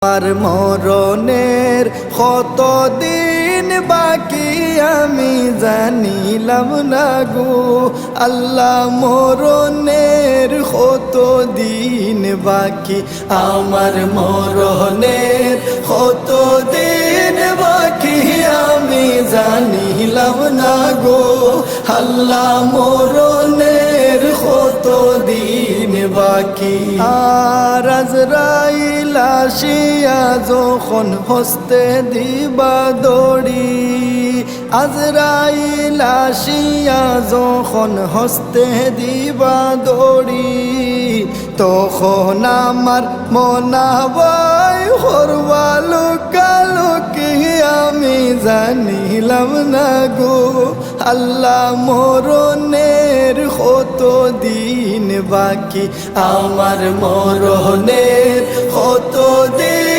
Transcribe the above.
আমার মরণের কত দিন বাকি আমি জানিলাম না গো আল্লাহ, মরণের কত দিন বাকি, আমার মরণের কত দিন বাকি আমি জানিলাম না গো আল্লাহ, মরণের কত দিন বাকি। আর আজরাইল আসিয়া যখন হস্তে দিবা দড়ি, আজরাইল আসিয়া যখন হস্তে দিবা দড়ি, তখন আমার মনাবাই হরবা লোকালোকি আমি জানিলাম না গো আল্লাহ, মরণের কত দিন বাকি, আমার মরণের কত দিন